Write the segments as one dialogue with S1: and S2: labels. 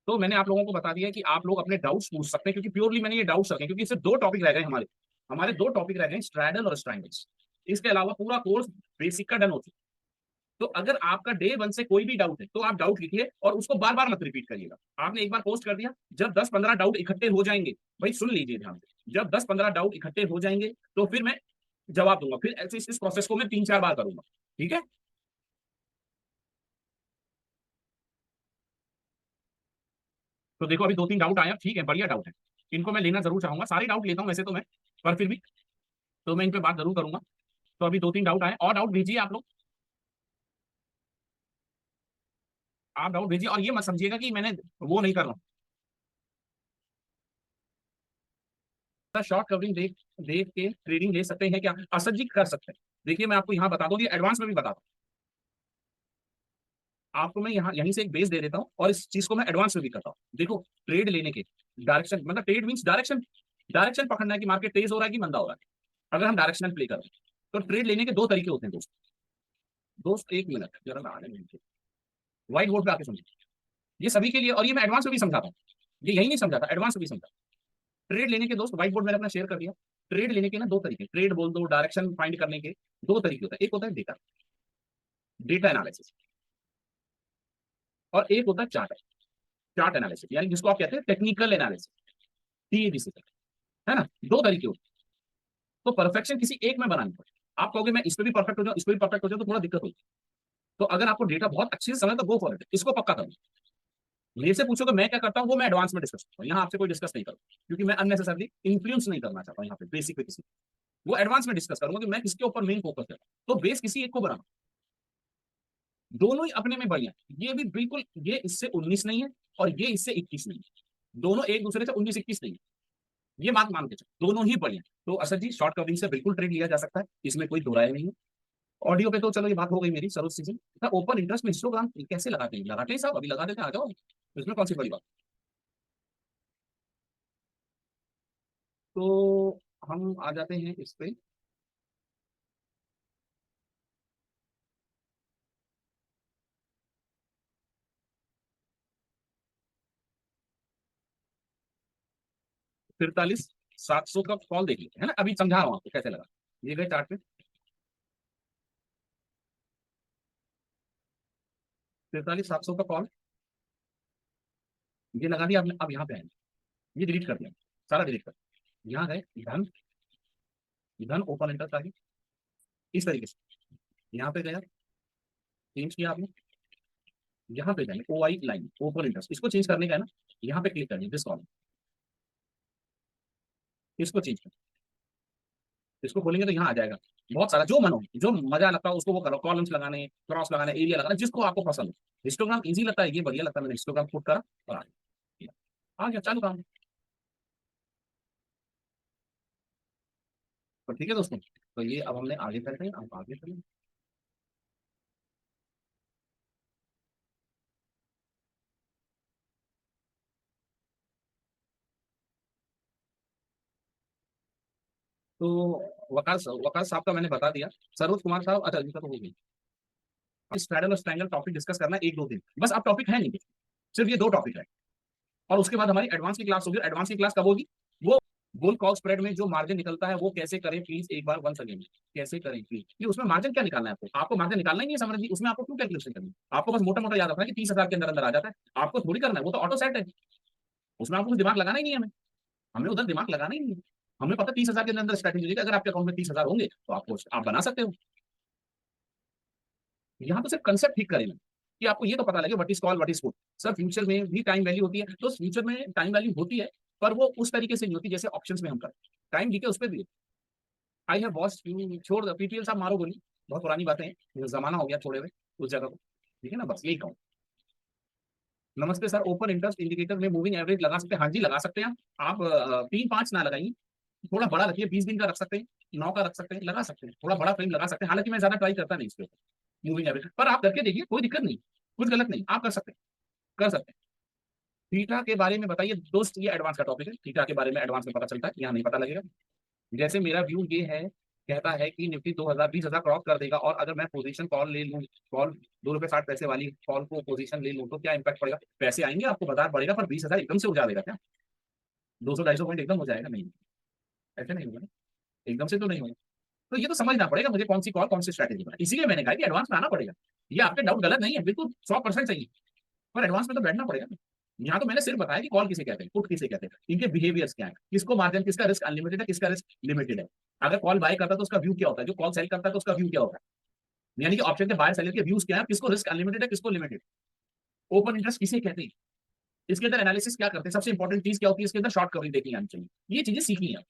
S1: तो मैंने आप लोगों को बता दिया कि आप लोग अपने डाउट्स पूछ सकते हैं, क्योंकि प्योरली मैंने ये डाउट्स रखे, क्योंकि इससे दो टॉपिक रह गए हमारे हमारे दो टॉपिक रह गए, स्ट्रैडल और स्ट्रैंगल्स। इसके अलावा पूरा कोर्स बेसिक का डन हो चुका। तो अगर आपका डे वन से कोई भी डाउट है तो आप डाउट लिखिए और उसको बार बार मत रिपीट करिएगा। आपने एक बार पोस्ट कर दिया, जब 10-15 डाउट इकट्ठे हो जाएंगे, भाई सुन लीजिए ध्यान से, जब 10-15 डाउट इकट्ठे हो जाएंगे तो फिर मैं जवाब दूंगा। फिर ऐसे इस प्रोसेस को मैं 3-4 बार करूंगा। ठीक है। तो देखो अभी 2-3 डाउट आया, ठीक है, बढ़िया डाउट है। इनको मैं लेना जरूर चाहूंगा, सारे डाउट लेता हूँ वैसे तो मैं, पर फिर भी तो मैं इन पे बात जरूर करूंगा। तो अभी 2-3 डाउट आए, और डाउट भेजिए आप लोग। आप डाउट भेजिए और ये मत समझिएगा कि मैंने वो नहीं कर रहा हूँ। शॉर्ट कवरिंग देख देख के ट्रेडिंग ले सकते हैं क्या? असद जी कर सकते हैं। देखिए मैं आपको यहाँ बता दूँ, ये एडवांस में भी बता दूँ आपको। मैं यहाँ यहीं से एक बेस दे देता हूँ और इस चीज को मैं एडवांस में भी करता हूँ। देखो, ट्रेड लेने के डायरेक्शन, मतलब ट्रेड मीन्स डायरेक्शन, डायरेक्शन पकड़ना है कि मार्केट तेज हो रहा है कि मंदा हो रहा है। अगर हम डायरेक्शनल प्ले कर रहे हैं तो ट्रेड लेने के दो तरीके होते हैं दोस्त। दोस्त एक मिनट जरा ना आने दीजिए। व्हाइट बोर्ड पे आके समझिए, ये सभी के लिए, और ये मैं एडवांस में भी समझाता हूँ। ये यही नहीं समझाता, एडवांस में भी समझाता। ट्रेड लेने के दोस्त, व्हाइट बोर्ड मैंने अपना शेयर कर दिया। ट्रेड लेने के ना दो तरीके, ट्रेड बोल दो, डायरेक्शन फाइंड करने के दो तरीके होते हैं। एक होता है डेटा, डेटा एनालिसिस, और एक होता है चार्ट, चार्ट एनालिसिस, यानी जिसको आप कहते हैं टेक्निकल एनालिसिस, टीएडीसी, है ना। दो तरीके होते हैं। तो परफेक्शन किसी एक में बनानी पड़े। आप कहोगे मैं इस पे भी परफेक्ट हो जाऊं, इस पे भी परफेक्ट हो जाऊं, तो थोड़ा दिक्कत होगी। तो अगर आपको डेटा बहुत अच्छे से समझ तो गो फॉर इट, इसको पक्का करो। मेरे से पूछो कि मैं क्या करता हूँ, वो मैं एडवांस में डिस्कस करता हूँ, यहाँ आपसे कोई डिस्कस नहीं करूँ, क्योंकि मैं अननेसेसरली इन्फ्लुएंस नहीं करना चाहता हूँ यहाँ पे बेसिक पे किसी। वो एडवांस में डिस्कस करूंगा कि मैं किसके ऊपर मेन फोकस करूँ। तो बेस किसी एक को बनाना, दोनों ही अपने में बढ़िया। ये भी बिल्कुल, ये इससे 19 नहीं है और ये इससे 21 नहीं है, दोनों एक दूसरे से 19-21 नहीं है। ये बात मान के चलो, दोनों ही बढ़िया। तो असद जी शॉर्ट कवरिंग से बिल्कुल ट्रेड लिया जा सकता है, इसमें कोई दो राय नहीं है। ऑडियो पे तो चलो ये बात हो गई मेरी सरोज सिंह। ओपन इंटरेस्ट में हिस्टोग्राम कैसे लगाते हैं? लगाते हैं साहब, अभी लगा देते हैं, आ जाओ। इसमें कौन सी बड़ी बात। तो हम आ जाते हैं इस पे। 43,700 का कॉल देख लेते हैं ना, अभी समझा रहा हूँ आपको कैसे लगा। ये गए चार्ट पे 43,700 का कॉल, ये लगा दिया आपने। अब यहाँ पे आए, ये डिलीट कर दिया, सारा डिलीट कर दिया। यहाँ गए धन, धन ओपन इंटरेस्ट आ गई इस तरीके से। यहाँ पे गया, चेंज किया आपने, यहाँ पे जाएंगे ओ आई लाइन ओपन इंटरेस्ट, इसको चेंज करने का है ना। यहाँ पे क्लिक करिए दिस कॉलम, इसको चेंज कर, इसको खोलेंगे तो यहाँ आ जाएगा। बहुत सारा जो मन हो, जो मजा लगता है उसको वो करो, कॉलम्स लगाने, क्रॉस लगाने, एरिया लगाना, जिसको आपको पसंद हो। हिस्टोग्राम इजी लगता है, ये बढ़िया लगता है। मैंने हिस्टोग्राम पुट करा और आ गया चालू काम। तो ठीक है दोस्तों, तो ये अब हमने आगे करते हैं, अब आगे करें। तो वकार साहब का मैंने बता दिया। सरोज कुमार साहब, अच्छा इनका तो हो गई। स्ट्रैडल और स्ट्रैंगल टॉपिक डिस्कस करना है 1-2 दिन बस। अब टॉपिक है नहीं, सिर्फ ये दो टॉपिक है। और उसके बाद हमारी एडवांस की क्लास होगी। एडवांस की क्लास कब होगी? वो बुल कॉल स्प्रेड में जो मार्जिन निकलता है वो कैसे करें, प्लीज एक बार वंस अगेन कैसे करें प्लीज। ये उसमें मार्जिन क्या निकालना है आपको? आपको मार्जिन निकालना ही नहीं है, समझ लीजिए। उसमें आपको क्यों कैलकुलेशन करनी है? आपको बस मोटा मोटा याद रखना है कि 30,000 के अंदर अंदर आ जाता है। आपको थोड़ी करना है, वो तो ऑटो सेट है। उसमें आपको कुछ दिमाग लगाना ही नहीं है। हमें हमें उधर दिमाग लगाना ही नहीं है। हमें पता 30,000 के अंदर स्ट्रैटेजी, अगर आपके अकाउंट में 30,000 होंगे तो आपको आप बना सकते हो। यहाँ तो सिर्फ कंसेप्ट ठीक करेंगे कि आपको ये तो पता लगे what is call, what is put. Sir future में भी टाइम वैल्यू होती है, तो फ्यूचर में टाइम वैल्यू होती है, पर वो उस तरीके से नहीं होती जैसे ऑप्शंस में हम करते हैं। टाइम ठीक है, उस पर भी आई है बॉस यू छोड़ दो, पीपीएल साहब मारो गोली। बहुत पुरानी बातें हैं, जमाना हो गया छोड़े हुए उस जगह को। ठीक है ना, बस यही कहूँ। नमस्ते सर, ओपन इंटरेस्ट इंडिकेटर में मूविंग एवरेज लगा सकते हैं? हाँ जी लगा सकते हैं। आप 3-5 ना लगाइए, थोड़ा बड़ा रखिए, 20 दिन का रख सकते हैं, 9 का रख सकते हैं, लगा सकते हैं, थोड़ा बड़ा फ्रेम लगा सकते हैं। हालांकि मैं ज्यादा ट्राई करता नहीं इस पे मूविंग एवरेज, पर आप करके देखिए, कोई दिक्कत नहीं, कुछ गलत नहीं, आप कर सकते हैं, कर सकते हैं। थीटा के बारे में बताइए दोस्त, ये एडवांस का टॉपिक है। थीटा के बारे में एडवांस में पता चलता है, यहाँ नहीं पता लगेगा। जैसे मेरा व्यू ये है कहता है कि निफ्टी 2000 क्रॉस कर देगा, और अगर मैं पोजीशन कॉल ले लूँ, कॉल ₹2.60 वाली कॉल को पोजीशन ले लूँ, तो क्या इंपैक्ट पड़ेगा? पैसे आएंगे आपको, बाजार बढ़ेगा, पर 20,000 एकदम से उड़ा देगा क्या? 200-250 पॉइंट एकदम हो जाएगा? नहीं, ऐसे नहीं होगा ना, एकदम से तो नहीं होगा। तो ये तो समझना पड़ेगा मुझे कौन सी कॉल कौन सी स्ट्रैटेजी बना, इसीलिए मैंने कहा कि एडवांस में आना पड़ेगा। ये आपके डाउट गलत नहीं है, बिल्कुल 100% सही है, पर एडवांस में तो बैठना पड़ेगा ना। यहाँ तो मैंने सिर्फ बताया कि कॉल किसे कहते हैं, पुट किसे कहते हैं, इनके बिहेवियर्स क्या है, किसको मार्जिन, किसका रिस्क अनलिमिटेड है, किसका रिस्क लिमिटेड है। अगर कॉल बाय करता है तो उसका व्यू क्या होता है, जो कॉल सेल करता है तो उसका व्यू क्या होता है, यानी कि ऑप्शन के बायर सेलर के व्यूज क्या है, किसको रिस्क अनलिमिटेड है, किसको लिमिटेड, ओपन इंटरेस्ट किसे कहते हैं, इसके अंदर एनालिसिस क्या करते हैं, सबसे इंपॉर्टेंट चीज क्या होती है इसके अंदर, शॉर्ट कवरिंग देखनी आनी चाहिए, ये चीजें सीखनी है।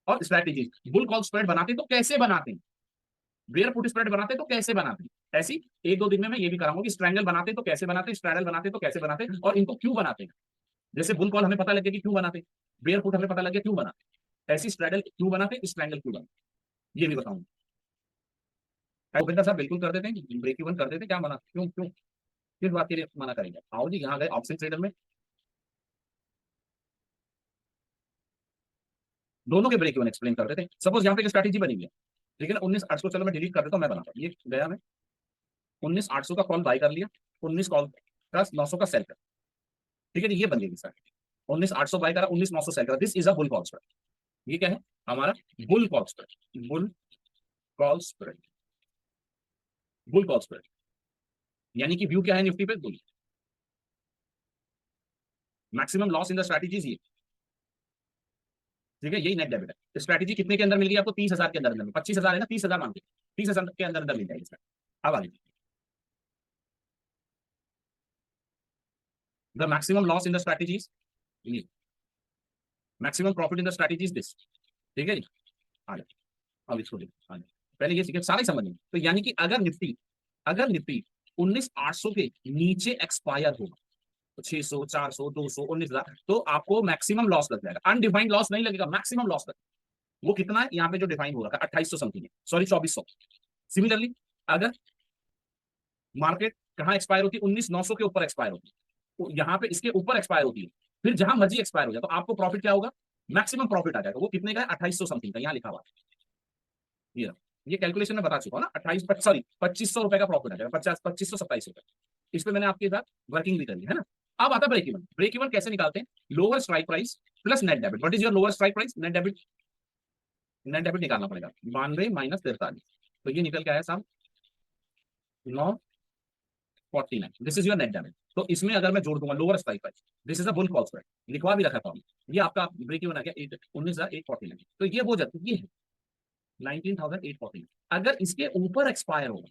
S1: और स्ट्रैटेजी, बुल कॉल स्प्रेड बनाते तो कैसे बनाते हैं, बेयर पुट स्प्रेड बनाते तो कैसे बनाते हैं, ऐसी एक दो दिन में मैं ये भी कराऊंगा कि स्ट्रैंगल बनाते तो कैसे बनाते, स्ट्रैडल बनाते तो कैसे बनाते, और इनको क्यों बनाते हैं। जैसे बुल कॉल हमें पता लग गया कि क्यों बनाते, बेयर पुट हमें पता लग गया क्यों बनाते, ऐसी स्ट्रैडल क्यों बनाते, स्ट्रैंगल क्यों बनाते, ये भी बताऊंगा। भूपेंद्र साहब बिल्कुल कर देते हैं, ब्रेक इवन कर देते, क्या मना, क्यों क्यों, किस बात के लिए मना करेंगे? आओ जी, यहाँ गए ऑप्शन ट्रेडर में, दोनों के ब्रेक इवन एक्सप्लेन कर देते हैं। सपोज यहाँ पे स्ट्रैटेजी बनी है, ठीक है ना, 19,800 को चलो मैं डिलीट कर देता हूँ, मैं बनाता हूँ, ये गया मैं 19,800 का कॉल बाय कर लिया, 19 कॉल का 900 का सेल कर, ठीक है जी, ये बन गई सर, 19,800 बाय करा, 19,900 सेल करा, this is a bull call spread. ये क्या है हमारा? Bull call spread, bull call spread, bull call spread, यानी कि व्यू क्या है निफ्टी पे? Bull. Maximum loss in the strategies ये, ठीक है, यही नेट डेबिट है। स्ट्रैटेजी कितने के अंदर मिल गई आपको? 30,000 के अंदर, 25,000 है ना, 30,000 मान के, 30,000 के अंदर अंदर मिल जाएगी। अब आगे, the maximum loss in the strategies, maximum profit in the strategies this, ठीक है जी। आगे, अब इसको देखो, आगे पहले ये सीखे, सारे समझ में। तो यानी कि अगर निफ्टी 19,800 के नीचे एक्सपायर होगा, तो 600, 400, 200, 19,000, तो आपको मैक्सिमम लॉस लग जाएगा। अनडिफाइंड लॉस नहीं लगेगा, मैक्सिमम लॉस लगेगा। वो कितना है यहाँ पे जो डिफाइन हो रहा है, 2,800 समथिंग है, सॉरी 2,400। सिमिलरली अगर मार्केट कहाँ एक्सपायर होती है, 19,900 के ऊपर एक्सपायर होती है, तो यहाँ पे इसके ऊपर एक्सपायर होती है, फिर जहां मर्जी एक्सपायर हो जाए, तो आपको प्रॉफिट क्या होगा? मैक्सिमम प्रॉफिट आ जाएगा। वो कितने का है? 2,800 समथिंग का, यहाँ लिखा हुआ है। ये कैलकुलेशन में बता चुका हूँ ना, 2,500 का प्रॉफिट आ जाएगा, 2,500 2700 इस पे मैंने आपके साथ वर्किंग भी करी है ना। अब आता ब्रेक इवन। ब्रेक इवन कैसे निकालते हैं? Lower strike price plus net debit. What is your lower strike price? Net debit, net debit निकालना पड़ेगा, 92 माइनस 43, तो ये निकल के आया साहब 949, this is your net debit. तो इसमें अगर मैं जोड़ दूंगा lower strike price, this is a bull call spread, लिखवा भी रखा था, ये आपका ब्रेक इवन आ गया 19,849। तो ये वो जाती ये है 19,849। अगर इसके ऊपर एक्सपायर होगा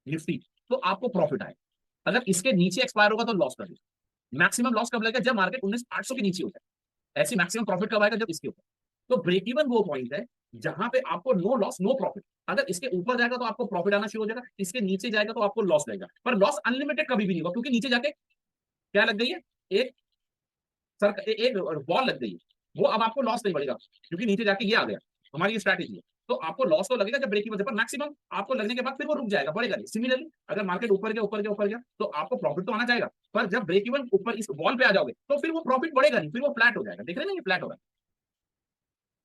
S1: निफ्टी, तो आपको प्रॉफिट आएगा, अगर इसके नीचे एक्सपायर होगा तो लॉस कर देगा। मैक्सिमम लॉस कब लगेगा? जब मार्केट 19,800 के नीचे होता है। ऐसी मैक्सिमम प्रॉफिट कब आएगा? जब इसके ऊपर। तो ब्रेक इवन वो पॉइंट है जहां पे आपको नो लॉस नो प्रॉफिट। अगर इसके ऊपर जाएगा तो आपको प्रॉफिट आना शुरू हो जाएगा, इसके नीचे जाएगा तो आपको लॉस रहेगा, पर लॉस अनलिमिटेड कभी भी नहीं होगा, क्योंकि नीचे जाके क्या लग गई है? एक एक बॉल लग गई है, वो अब आपको लॉस नहीं बढ़ेगा, क्योंकि नीचे जाके ये आ गया। हमारी ये स्ट्रैटेजी है। तो आपको लॉस तो लगेगा जब ब्रेक इवन, पर मैक्सिमम आपको लगने के बाद फिर वो रुक जाएगा, बढ़ेगा नहीं। सिमिलरली अगर मार्केट ऊपर गया ऊपर गया ऊपर गया, तो आपको प्रॉफिट तो आना चाहिए, पर जब ब्रेक इवन ऊपर इस वॉल पे आ जाओगे, तो फिर वो प्रॉफिट बढ़ेगा नहीं, फिर वो फ्लैट हो जाएगा। देख रहे हैं ना, ये फ्लैट हो रहा है।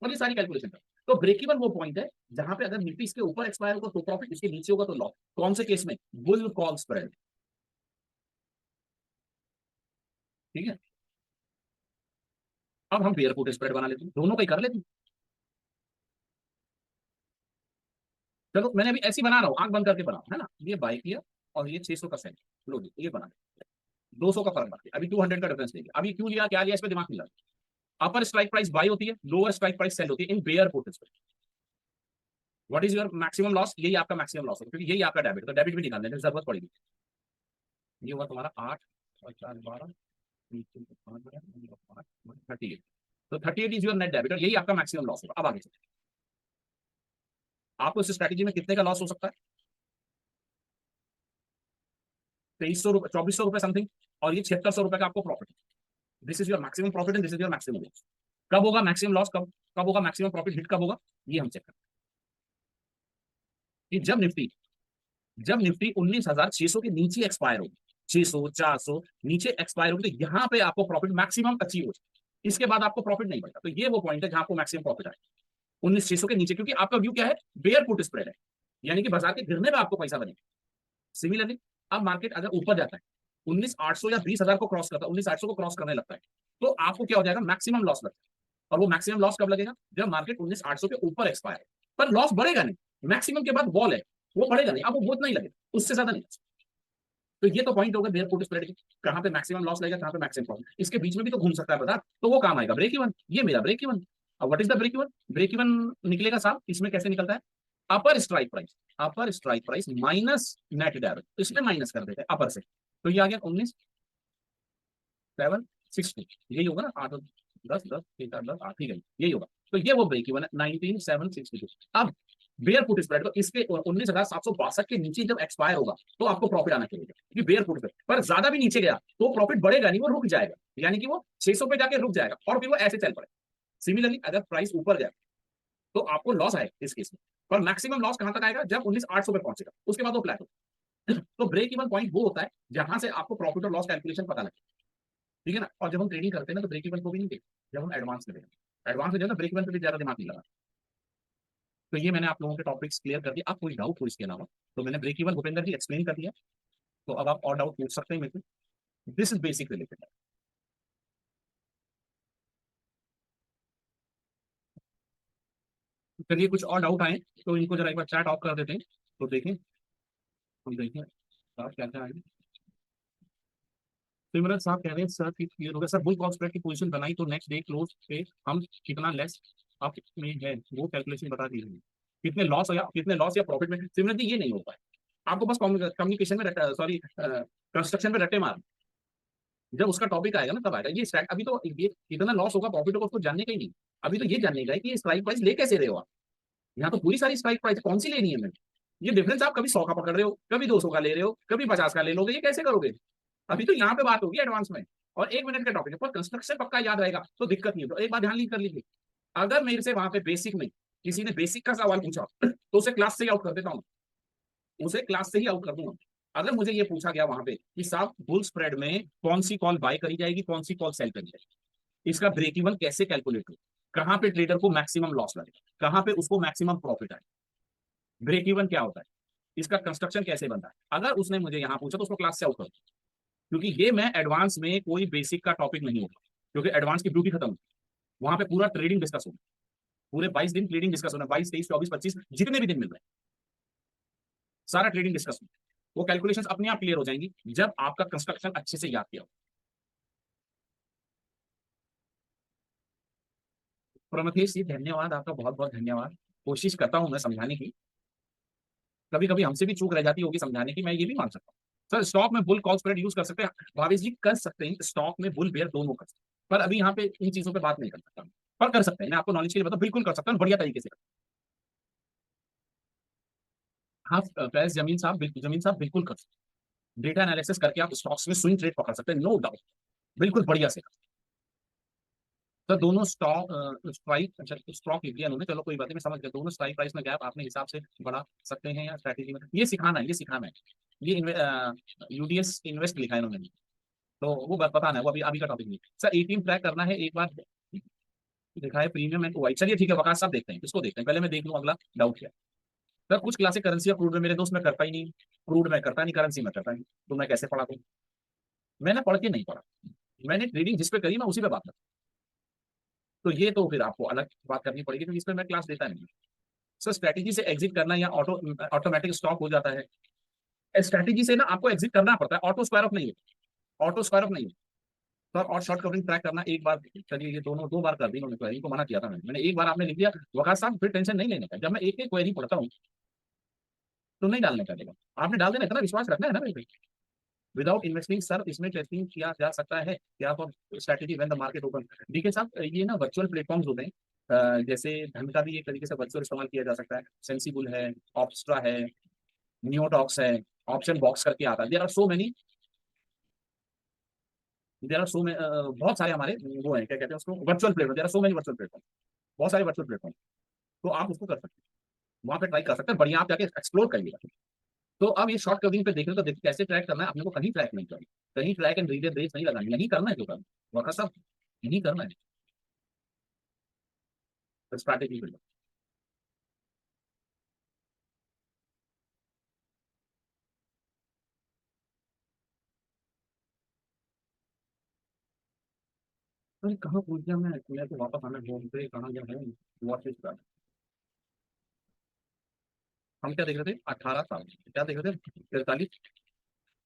S1: और ये सारी कैलकुलेशन है। तो ब्रेक इवन वो पॉइंट है जहां पे अगर निफ्टी इसके ऊपर एक्सपायर होगा तो प्रॉफिट, इसके नीचे होगा तो लॉस। कौन से केस में? बुल कॉल स्प्रेड, ठीक है। अब हम बेयर पुट स्प्रेड बना लेते हैं, दोनों का ही कर लेते हैं। चलो मैंने अभी ऐसी बना रहा हूँ, आंख बंद करके बना, है ना। ये बाय किया और ये 600 का सेल, लो जी, ये बना, 200 का फर्क बाकी, अभी 200 का डिफरेंस लेंगे। अभी क्यों लिया, क्या लिया, इस पे दिमाग मिला। अपर स्ट्राइक प्राइस बाय होती है, लोअर स्ट्राइक प्राइस सेल होती है in bear put spread. What is your maximum loss? यही आपका मैक्सिमम लॉस है, क्योंकि यही आपका डेबिट, तो डेबिट भी निकालने की जरूरत पड़ेगी। ये हुआ तुम्हारा 8 और 4 12, 38। तो 38 इज योर नेट डेबिट, और यही आपका मैक्सिमम लॉस होगा। अब आगे चलते हैं। आपको इस स्ट्रैटेजी में कितने का लॉस हो सकता है? 2,300 रुपए, 2,400 रुपए समथिंग, और ये 7,600 रुपए का आपको profit. This is your maximum profit and this is your maximum loss. कब होगा मैक्सिमम लॉस, कब कब होगा मैक्सिमम प्रॉफिट हिट, कब होगा? ये हम चेक करें कि जब निफ्टी 19,600 के नीचे एक्सपायर होगी, 600 400 नीचे एक्सपायर होगी, तो यहाँ पे आपको प्रॉफिट मैक्सिमम अचीव हो जाए, इसके बाद आपको प्रॉफिट नहीं बढ़ेगा। तो ये वो पॉइंट है जहां आपको मैक्सिमम प्रॉफिट आएगा। 19,600 के नीचे, क्योंकि आपका व्यू क्या है, बेयर पुट स्प्रेड है, यानी कि बाजार के गिरने में आपको पैसा बनेगा। सिमिलरली अब मार्केट अगर ऊपर जाता है 19,800 या 20,000 को क्रॉस करता है, 19,800 को क्रॉस करने लगता है, तो आपको क्या हो जाएगा, मैक्सिमम लॉस लगता है। और वो मैक्सिमम लॉस कब लगेगा, जब मार्केट 19,800 के ऊपर एक्सपायर है। पर लॉस बढ़ेगा नहीं, मैक्सिमम के बाद वॉल है, वो बढ़ेगा नहीं, अब वो बहुत नहीं लगेगा, उससे ज्यादा नहीं। तो ये तो पॉइंट होगा बेयर पुट स्प्रेड की, कहां पे मैक्सिमम लॉस लगेगा, कहां पे मैक्सिमम प्रॉफिट, इसके बीच में भी तो घूम सकता है बाजार, तो वो काम आएगा ब्रेक इवन। ये मेरा ब्रेक इवन। अब what is the break even, break even निकलेगा साहब, इसमें कैसे निकलता है, upper strike price, upper strike price minus net direct, तो इसमें माइनस कर देते हैं अपर से, तो ये आ गया 19,760, यही होगा ना, 8 10 10 3 4 10 8, ठीक है, यही होगा। तो ये वो ब्रेक इवन है 19,762। अब बेयर पुट स्प्रेड तो इसके 19,762 के नीचे जब एक्सपायर होगा तो आपको प्रॉफिट आना चाहिए, क्योंकि बेयर पुट पे पर ज्यादा भी नीचे गया तो प्रॉफिट बढ़ेगा नहीं, वो रुक जाएगा, यानी कि वो 600 पे जाके रुक जाएगा और फिर वो ऐसे चल पड़े। सिमिलरली अगर प्राइस ऊपर जाए तो आपको लॉस आएगा इस केस में, पर मैक्सिमम लॉस कहां तक आएगा, जब 19,800 पे पहुंचेगा, उसके बाद वो फ्लैट हो। तो ब्रेक इवन पॉइंट वो होता है जहां से आपको प्रॉफिट और लॉस कैलकुलेशन पता लगे, ठीक है ना। और जब हम ट्रेडिंग करते हैं ना तो ब्रेक इवन को भी नहीं देखते, जब हम एडवांस में देखते, एडवांस में जो है ना ब्रेक इवन पे भी ज्यादा दिमाग नहीं लगा। तो ये मैंने आप लोगों के टॉपिक्स क्लियर कर दिया, आप कोई डाउट हो इसके अलावा, तो मैंने ब्रेक इवन भूपेंद्र जी एक्सप्लेन कर दिया, तो अब आप और डाउट पूछ सकते हैं मेरे को, दिस इज बेसिक रिलेटेड। चलिए कुछ और डाउट आए तो इनको जरा एक बार चैट ऑफ कर देते हैं, तो देखें, हम देखें साहब क्या क्या आएंगे। सिमरन साहब कह रहे हैं सर कि क्लियर हो गया सर, बुल कॉल स्प्रेड की पोजीशन बनाई तो नेक्स्ट डे क्लोज पे हम कितना लेस आप में है वो कैलकुलेशन बता दीजिए, कितने लॉस या प्रॉफिट में। सिमरन जी ये नहीं हो पाए, आपको बस कम्युनिकेशन में सॉरी कंस्ट्रक्शन में रट्टे मार, जब उसका टॉपिक आएगा ना तब आएगा ये स्टैक, अभी तो ये कितना लॉस होगा प्रॉफिट होगा उसको जानने का ही नहीं, अभी तो ये जानने का है कि स्ट्राइक प्राइस ले कैसे रहे हो आप, यहाँ तो पूरी सारी स्ट्राइक प्राइस कौन सी लेनी है मैंने, ये डिफरेंस आप कभी 100 का पकड़ रहे हो, कभी 200 का ले रहे हो, कभी 50 का ले लोगे, ये कैसे करोगे। अभी तो यहाँ पे बात होगी एडवांस में, और 1 मिनट का टॉपिक है, पर कंस्ट्रक्शन पक्का याद रहेगा तो दिक्कत नहीं है। तो एक बात ध्यान ली कर लीजिए, अगर मेरे से वहां पे बेसिक में किसी ने बेसिक का सवाल पूछा तो उसे क्लास से ही आउट कर देता हूँ, उसे क्लास से ही आउट कर दूंगा। अगर मुझे ये पूछा गया वहां पे कि साहब बुल स्प्रेड में कौन सी कॉल बाय करी जाएगी, कौन सी कॉल सेल करी जाएगी, इसका ब्रेक इवन कैसे कैलकुलेट हो, कहां पे ट्रेडर को मैक्सिमम लॉस लगेगा, कहां पे उसको मैक्सिमम प्रॉफिट आए, ब्रेक इवन क्या होता है, इसका कंस्ट्रक्शन कैसे बनता है, अगर उसने मुझे यहाँ पूछा तो उसको क्लास से आउट कर, क्योंकि ये मैं एडवांस में कोई बेसिक का टॉपिक नहीं होगा, क्योंकि एडवांस की ब्यूटी खत्म होगी, वहां पे पूरा ट्रेडिंग डिस्कस होगा, पूरे 22 दिन ट्रेडिंग डिस्कस होना, 22 23 24 25 जितने भी दिन मिल रहे हैं सारा ट्रेडिंग डिस्कस होगा, वो कैलकुलेशंस अपने आप क्लियर हो जाएंगी जब आपका कंस्ट्रक्शन अच्छे से याद किया हो। प्रमथेश जी धन्यवाद, आपका बहुत बहुत धन्यवाद, कोशिश करता हूं मैं समझाने की, कभी कभी हमसे भी चूक रह जाती होगी समझाने की, मैं ये भी मान सकता हूँ। सर स्टॉक में बुल कॉल स्प्रेड यूज कर सकते हैं, भावेश जी कर सकते हैं, स्टॉक में बुल बेयर दोनों कर सकते हैं, पर अभी यहाँ पे इन चीजों पे बात नहीं कर सकता, पर कर सकते हैं, मैं आपको नॉलेज के लिए बताऊं, बिल्कुल कर सकता हूँ बढ़िया तरीके से। हाँ फैज जमीन साहब बिल्कुल कर सकते हैं, डेटा एनालिसिस करके आप स्टॉक्स में स्विंग ट्रेड पकड़ सकते हैं, नो डाउट, बिल्कुल बढ़िया से। तो दोनों स्टॉक स्ट्राइक, अच्छा स्टॉक लिख दिया उन्होंने, चलो कोई बात नहीं, मैं समझ गया, दोनों स्ट्राइक प्राइस में गैप अपने हिसाब से बढ़ा सकते हैं या स्ट्रैटेजी में, ये सिखाना है, ये सिखाना है, ये यूडीएस इन्वेस्ट लिखा है इन्होंने, तो वो पता ना, वो अभी अभी का टॉपिक नहीं। सर एटीएम ट्रैक करना है एक बार, देखा है प्रीमियम एंड वाइट, चलिए ठीक है वकास साहब देखते हैं, इसको देखते हैं, पहले मैं देख लूँ अगला डाउट क्या। सर कुछ क्लासिक करेंसी और क्रूड में मेरे दोस्त मैं करता ही नहीं, क्रूड में करता नहीं, करेंसी में करता नहीं, तो मैं कैसे पढ़ा दूँ, मैंने पढ़ के नहीं पढ़ा, मैंने ट्रेडिंग जिस पे करी मैं उसी पे बात करता, तो ये तो फिर आपको अलग बात करनी पड़ेगी, क्योंकि इस पर मैं क्लास देता नहीं। सर स्ट्रैटेजी से एग्जिट करना या ऑटोमेटिक स्टॉक हो जाता है, स्ट्रैटेजी से ना आपको एग्जिट करना पड़ता है, ऑटो स्क्वायर ऑफ नहीं है, ऑटो स्क्वायर ऑफ नहीं है। सर और शॉर्ट कवरिंग ट्रैक करना एक बार, चलिए ये दोनों 2 बार कर दी उन्होंने, क्वेरी को मना किया था मैंने एक बार आपने लिख दिया, वकास साहब फिर टेंशन नहीं लेने का, जब मैं एक एक क्वेरी पढ़ता हूँ तो नहीं डालने का देगा, आपने डाल देना, इतना विश्वास रखना है ना मेरे, विदाउट इन्वेस्टिंग सर इसमें टेस्टिंग किया जा सकता है क्या for strategy when the market open. देखिए साहब ये ना वर्चुअल प्लेटफॉर्म्स होते हैं, जैसे धन का भी एक तरीके से वर्चुअल इस्तेमाल किया जा सकता है, सेंसिबल है, ऑप्स्ट्रा है, नियोटॉक्स है, ऑप्शन बॉक्स करके आता है, there are so many, there are so बहुत सारे हमारे वो हैं, क्या कहते हैं उसको, virtual platform, there are so many virtual platform, बहुत सारे वर्चुअल प्लेटफॉर्म, तो आप उसको कर सकते हैं, वहां पे ट्राई कर सकते हैं, बढ़िया आप जाके एक्सप्लोर करिएगा। तो अब ये शॉर्ट कवरिंग पे देख रहे हो तो देखिए कैसे ट्रैक करना है अपने को, कहीं ट्रैक नहीं करना, कहीं ट्रैक एंड रीड रेस नहीं लगानी, यही करना है, क्यों करना वका साहब, यही करना है स्ट्रैटेजी बिल्डर। अरे कहाँ पूछ गया मैं तो वापस आना घूम पे कहाँ गया है। Watch is back. हम क्या देख रहे थे 18 साल क्या देख रहे थे 43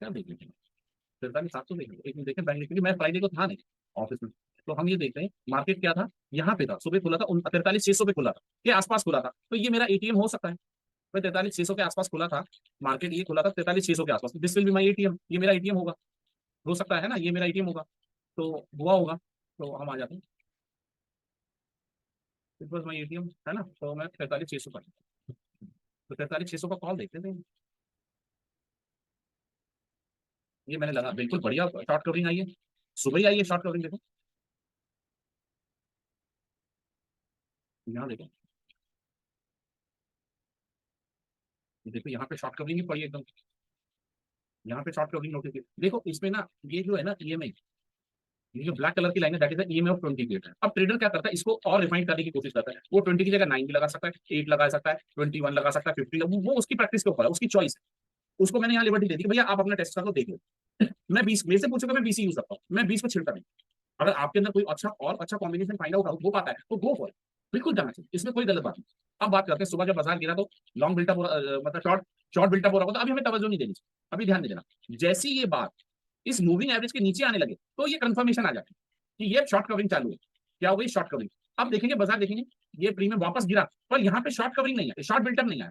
S1: क्या देख रहे थे 43,700 देख रहे थे एक मिनट देखें बैंक निफ्टी मैं फ्राइडे को था नहीं ऑफिस में। तो हम ये देख रहे हैं मार्केट क्या था यहाँ पे था सुबह खुला था 43,600 पे खुला था के आसपास खुला था तो ये मेरा एटीएम हो सकता है। भाई 43,600 के आसपास खुला था मार्केट ये खुला था 43,600 के आसपास this will be my ATM ये मेरा एटीएम होगा। हो सकता है ना ये मेरा एटीएम होगा तो हुआ होगा तो हम आ जाते हैं इट वॉज माई एटीएम है ना तो मैं 43,600 पर तो 43,600 का कॉल देखते थे। ये मैंने लगा बिल्कुल बढ़िया शॉर्ट कवरिंग आई है सुबह ही आई है शॉर्ट कवरिंग देखो यहाँ देखो ये देखो यहाँ पे शॉर्ट कवरिंग ही पड़ी है एकदम। यहाँ पे शॉर्ट कवरिंग नोटिस देखो इसमें ना ये जो है ना ईएमआई ये जो ब्लैक कलर की लाइन है दैट इज ईएमआई ऑफ 28 है। अब ट्रेडर क्या करता है इसको और रिफाइन करने की कोशिश करता है वो 20 की जगह 9 भी लगा सकता है 8 लगा सकता है 21 लगा सकता है 50 वो उसकी प्रैक्टिस के ऊपर है उसकी चॉइस है। उसको मैंने यहाँ लिबर्टी दे दी भैया आप अपना टेस्ट कर लो देख लो मैं 20 मेरे से पूछोगे मैं 20 यूज करता हूँ मैं 20 में छिड़ता नहीं। अगर आपके अंदर कोई अच्छा और अच्छा कॉम्बिनेशन फाइंड आउट हो पाता है तो गो फॉर बिल्कुल जाना चाहिए इसमें कोई गलत बात नहीं। अब बात करते हैं सुबह जब बाजार गिरा तो लॉन्ग बिल्टअप मतलब शॉर्ट शॉर्ट बिल्टअप हो रहा होगा तो अभी हमें तवज्जो नहीं देनी चाहिए अभी ध्यान नहीं देना। जैसी ये बात इस मूविंग एवरेज के नीचे आने लगे तो ये कंफर्मेशन आ जाती है कि ये शॉर्ट कवरिंग चालू है। क्या हो गई शॉर्ट कवरिंग। अब देखेंगे बाजार देखेंगे ये प्रीमियम वापस गिरा पर यहाँ पे शॉर्ट कवरिंग नहीं है शॉर्ट बिल्टअप नहीं है।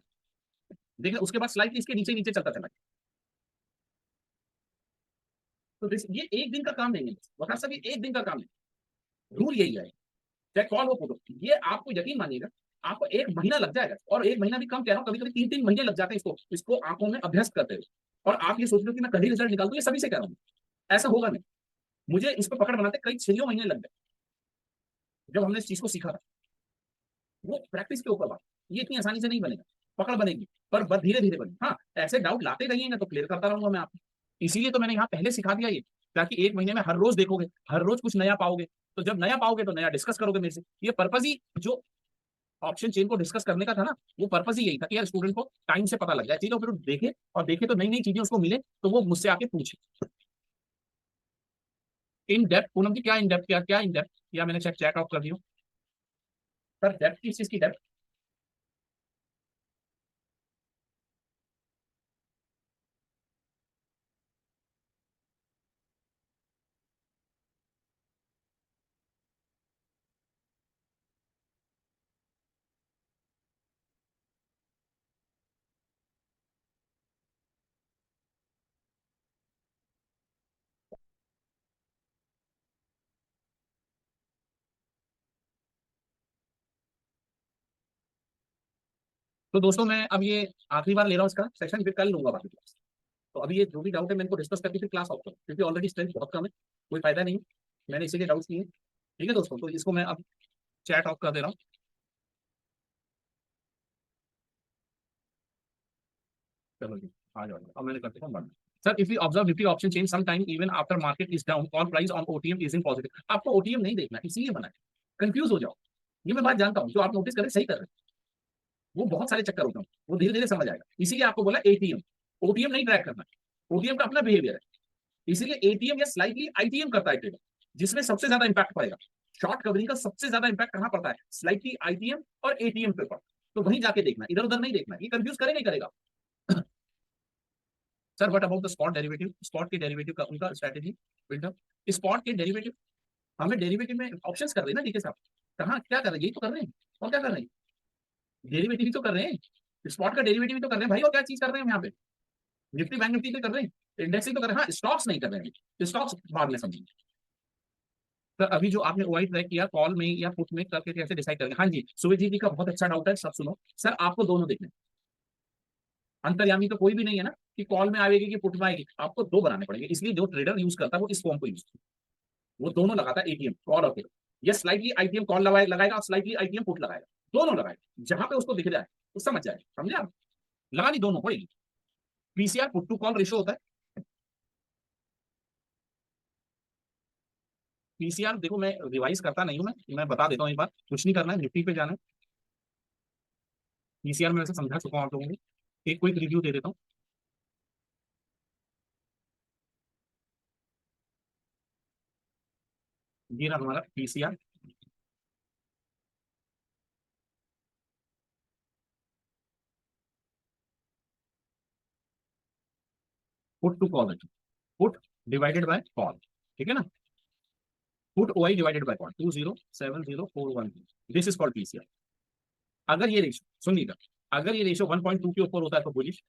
S1: देखिए उसके बाद स्लाइड इसके नीचे नीचे चलता चला तो ये एक दिन का काम नहीं है वकार साहब ये एक दिन का काम है रूल यही है चाहे कॉल हो फोटो ये आपको यकीन मानिएगा आपको 1 महीना लग जाएगा और 1 महीना भी कम कह रहा हूँ कभी कभी 3-3 महीने लग जाते हैं इसको इसको आंखों में अभ्यस्त करते हुए। और आप ये सोच लो कि मैं कभी रिजल्ट निकाल दूं ये सभी से कह रहा हूँ ऐसा होगा नहीं। मुझे इस पर पकड़ बनाते कई 6 महीने लग गए जब हमने इस चीज को सीखा था। वो प्रैक्टिस के ऊपर बात ये इतनी आसानी से नहीं बनेगा पकड़ बनेगी पर धीरे धीरे बनेगी। हाँ ऐसे डाउट लाते रहिएगा तो क्लियर करता रहूंगा मैं आपको। इसीलिए तो मैंने यहाँ पहले सिखा दिया ये ताकि 1 महीने में हर रोज देखोगे हर रोज कुछ नया पाओगे। तो जब नया पाओगे तो नया डिस्कस करोगे मेरे से ये पर्पज ही जो ऑप्शन चेन को डिस्कस करने का था ना वो पर्पस ही यही था कि यार स्टूडेंट को टाइम से पता लग जाए चीजों फिर देखे और देखे तो नई नई चीजें उसको मिले तो वो मुझसे आके पूछे। इन डेप्थ पूनम की क्या इन डेप्थ क्या क्या इन डेप्थ या मैंने चेक चेक आउट कर दिया सर डेप्थ किस चीज की डेप्थ। तो दोस्तों मैं अब ये आखिरी बार ले रहा हूँ इसका सेशन फिर कल लूंगा बाकी क्लास। तो अभी ये जो भी डाउट है मैं इनको डिस्कस करके फिर क्लास आउट करूँ क्योंकि ऑलरेडी स्ट्रेंथ बहुत कम है कोई फायदा नहीं है। मैंने इसीलिए डाउट किए ठीक है दोस्तों तो इसको मैं अब चैट ऑफ कर दे रहा हूँ। चलो जी आ जाओ अब मैंने करते हैं बंद। Sir if you observe Nifty option change some time even after market is down all price on OTM is in positive आपको ओटीएम नहीं देखना इसीलिए बना है कंफ्यूज हो जाओ। ये मैं बात जानता हूँ जो आप नोटिस करें सही कर रहे हैं वो बहुत सारे चक्कर होते हैं वो धीरे धीरे समझ आएगा इसीलिए आपको बोला एटीएम ओटीएम नहीं ट्रैक करना ओटीएम का अपना बिहेवियर है। इसीलिए एटीएम या स्लाइटली आईटीएम करता है ट्रेडर जिसमें सबसे ज्यादा इंपैक्ट पड़ेगा। शॉर्ट कवरिंग का सबसे ज्यादा इंपैक्ट कहां पड़ता है स्लाइटली आईटीएम और एटीएम पे पड़ता है तो वहीं जाके देखना इधर उधर नहीं देखना ये कंफ्यूज करे नहीं करेगा। Sir what about the spot derivative spot के डेरिवेटिव का उनका स्ट्रेटेजी बिल्डअप स्पॉट के डेरिवेटिव हमें डेरिवेटिव में ऑप्शंस कर रहे हैं ना डीके साहब कहाँ क्या कर रहे हैं यही तो कर रहे हैं और क्या कर रहे हैं डेरिवेटिव ही तो कर रहे हैं स्पॉट का डेरिवेटिव ही तो कर रहे हैं भाई और क्या चीज कर रहे हैं हम यहाँ पे निफ्टी बैंक निफ्टी तो कर रहे हैं इंडेक्स ही तो कर रहे हैं हाँ स्टॉक्स नहीं कर रहे हैं स्टॉक्स बाद में समझेंगे। सर अभी जो आपने ओआई ट्रैक किया कॉल में या पुट में करके कैसे डिसाइड करेंगे हाँ जी सुविधि जी का बहुत अच्छा डाउट है सब सुनो। सर आपको दोनों देखने अंतर्यामी तो कोई भी नहीं है ना कि कॉल में आएगी कि पुट में आएगी आपको दो बनाने पड़ेंगे इसलिए जो ट्रेडर यूज करता है वो इस फॉर्म को यूज वो दोनों लगाता है एटीएम कॉल और पुट ये स्लाइटली आईटीएम कॉल लगाएगा और स्लाइटली आईटीएम पुट लगाएगा दोनों लगाएगा जहां पे उसको दिख जाए तो समझ जाए समझे आप लगानी दोनों पड़ेगी। PCR put to call ratio होता है पीसीआर देखो मैं रिवाइज करता नहीं हूं मैं बता देता हूँ एक बार कुछ नहीं करना है निफ्टी पे जाना है। पीसीआर में वैसे समझा चुका हूँ आप लोगों को एक क्विक रिव्यू दे देता हूँ। ये रहा हमारा PCR. Put to call, put divided by call, ठीक है ना, put OI divided by call 2070412, this is called PCR. अगर ये रेशियो सुनिएगा, अगर ये रेशियो 1.2 के ऊपर होता है तो बुलिश,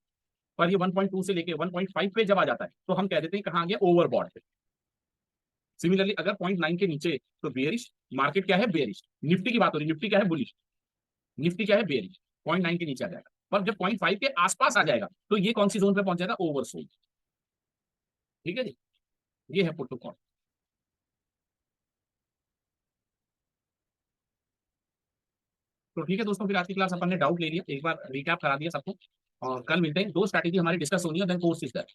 S1: पर ये 1.2 से लेके 1.5 पे जब आ जाता है तो हम कह देते हैं कहां गया, ओवरबॉट पे। सिमिलरली अगर 0.9 के नीचे तो बेयरिश, मार्केट क्या है बेयरिश, निफ्टी की बात हो रही, निफ्टी क्या है बुलिश, निफ्टी क्या है बेयरिश, 0.9 के नीचे आ जाएगा। पर जब 0.5 के आसपास आ जाएगा तो ये कौन सी जोन पे पहुंच जाएगा, ओवरसोल्ड। ठीक है जी, ये है पुट टू कॉल। तो ठीक है दोस्तों, फिर आज की क्लास अपन ने डाउट ले लिया, एक बार रिकैप करा दिया सबको, और कल मिलते हैं। दो स्ट्रैटेजी हमारी डिस्कस होनी है, देन कोर्स इज दैट।